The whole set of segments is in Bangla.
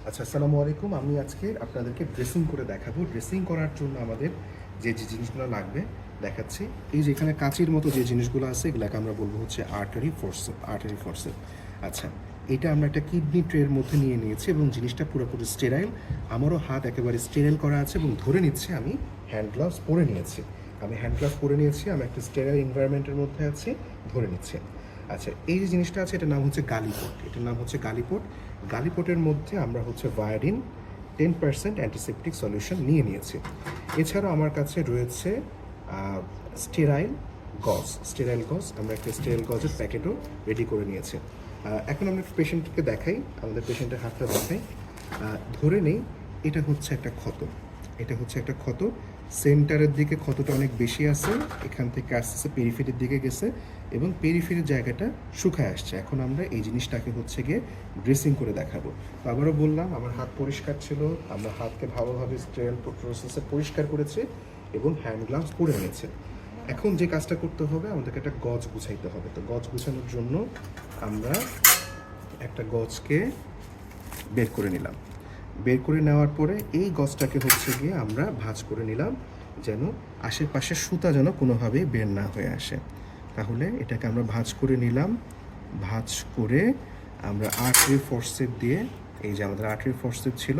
আচ্ছা, আসসালামু আলাইকুম। আমি আজকে আপনাদেরকে ড্রেসিং করে দেখাবো। ড্রেসিং করার জন্য আমাদের যে জিনিসগুলো লাগবে দেখাচ্ছি। এই যে এখানে কাঁচির মতো যে জিনিসগুলো আছে এগুলাকে আমরা বলবো হচ্ছে আর্টারি ফোর্সেপ। আচ্ছা, এটা আমরা একটা কিডনি ট্রের মধ্যে নিয়ে নিয়েছি এবং জিনিসটা পুরোপুরি স্টেরাইল। আমারও হাত একেবারে স্টেরাইল করা আছে এবং ধরে নিচ্ছে আমি হ্যান্ড গ্লাভস পরে নিয়েছি। আমি একটা স্টেরাইল এনভায়রনমেন্টের মধ্যে আছি, ধরে নিচ্ছি। আচ্ছা, এই যে জিনিসটা আছে এটার নাম হচ্ছে গালিপট। গালিপটের মধ্যে আমরা হচ্ছে ভায়োডিন 10% অ্যান্টিসেপটিক সলিউশন নিয়ে নিয়েছি। এছাড়াও আমার কাছে রয়েছে স্টেরাইল গজ। আমরা একটা স্টেরাইল গজের প্যাকেটও রেডি করে নিয়েছি। এখন আমরা পেশেন্টকে দেখাই, আমাদের পেশেন্টের হাতটা দেখাই। ধরে নেই এটা হচ্ছে একটা ক্ষত। সেন্টারের দিকে ক্ষতটা অনেক বেশি আছে, এখান থেকে আস্তে আস্তে পেরিফেরির দিকে গেছে এবং পেরিফেরির জায়গাটা শুকায় আসছে। এখন আমরা এই জিনিসটাকে হচ্ছে গিয়ে ড্রেসিং করে দেখাবো। তো আবারও বললাম, আমার হাত পরিষ্কার ছিল, আমরা হাতকে ভালোভাবে স্টেরাইল প্রসেসে পরিষ্কার করেছি এবং হ্যান্ড গ্লাভস পরে নিয়েছে। এখন যে কাজটা করতে হবে, আমাদেরকে একটা গজ গুছাইতে হবে। তো গজ গুছানোর জন্য আমরা একটা গজকে বের করে নিলাম। বের করে নেওয়ার পরে এই গজটাকে হচ্ছে গিয়ে আমরা ভাঁজ করে নিলাম, যেন আশেপাশের সুতা যেন কোনোভাবেই বের না হয়ে আসে। তাহলে এটাকে আমরা ভাঁজ করে নিলাম। ভাঁজ করে আমরা আর্টারি ফোর্সেপ দিয়ে, এই যে আমাদের আর্টারি ফোর্সেপ ছিল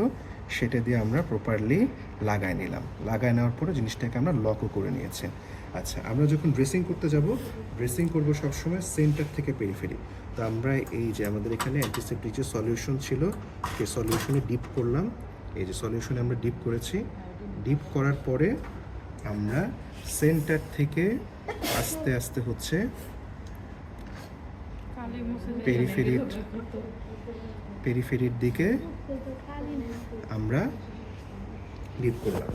সেটা দিয়ে আমরা প্রপারলি লাগায় নিলাম। লাগায় নেওয়ার পরে জিনিসটাকে আমরা লকও করে নিয়েছি। আচ্ছা, আমরা যখন ড্রেসিং করতে যাব, ড্রেসিং করবো সবসময় সেন্টার থেকে পেরিফেরি। তো আমরা এই যে আমাদের এখানে অ্যান্টিসেপটিক যে সলিউশন ছিল সেই সলিউশনে ডিপ করলাম। এই যে সলিউশনে আমরা ডিপ করেছি। ডিপ করার পরে আমরা সেন্টার থেকে আস্তে আস্তে হচ্ছে পেরিফেরির দিকে আমরা ডিপ করলাম।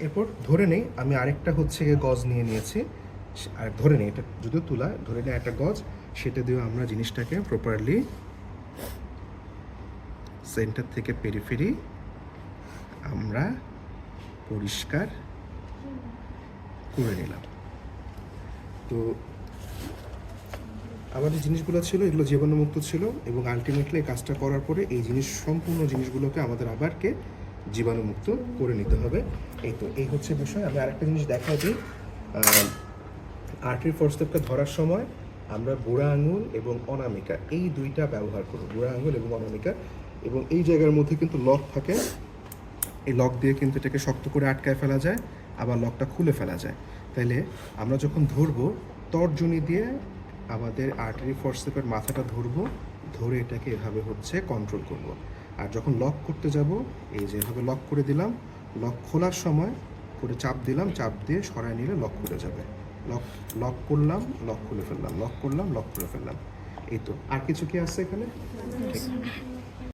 এরপর ধরে নেই আমি আরেকটা হচ্ছে গজ নিয়ে নিয়েছি, আর ধরে নেই এটা যদিও তুলা, ধরে নেই একটা গজ, সেটা দিয়েও আমরা জিনিসটাকে প্রপারলি সেন্টার থেকে পেরিফেরি আমরা পরিষ্কার করে নিলাম। তো আমার যে জিনিসগুলো ছিল এগুলো জীবাণুমুক্ত ছিল এবং আলটিমেটলি এই কাজটা করার পরে এই সম্পূর্ণ জিনিসগুলোকে আমাদের আবারকে জীবাণুমুক্ত করে নিতে হবে। এই হচ্ছে বিষয়। আমি আরেকটা জিনিস দেখাই দিই। আর্টারি ফোর্সেপকে ধরার সময় আমরা বুড়া আঙুল এবং অনামিকা এই দুইটা ব্যবহার করব, বুড়া আঙুল এবং অনামিকা। এবং এই জায়গার মধ্যে কিন্তু লক থাকে, এই লক দিয়ে কিন্তু এটাকে শক্ত করে আটকায় ফেলা যায়, আবার লকটা খুলে ফেলা যায়। তাইলে আমরা যখন ধরবো তর্জনী দিয়ে আমাদের আর্টারি ফোর্সেপের মাথাটা ধরবো, ধরে এটাকে এভাবে হচ্ছে কন্ট্রোল করব। আর যখন লক করতে যাব, এই যে এভাবে লক করে দিলাম, লক খোলার সময় করে চাপ দিলাম, চাপ দিয়ে সরায় নিলে লক খুলে যাবে। লক করলাম, লক খুলে ফেললাম, লক করলাম, লক খুলে ফেললাম। এই তো। আর কিছু কি আছে এখানে? ঠিক।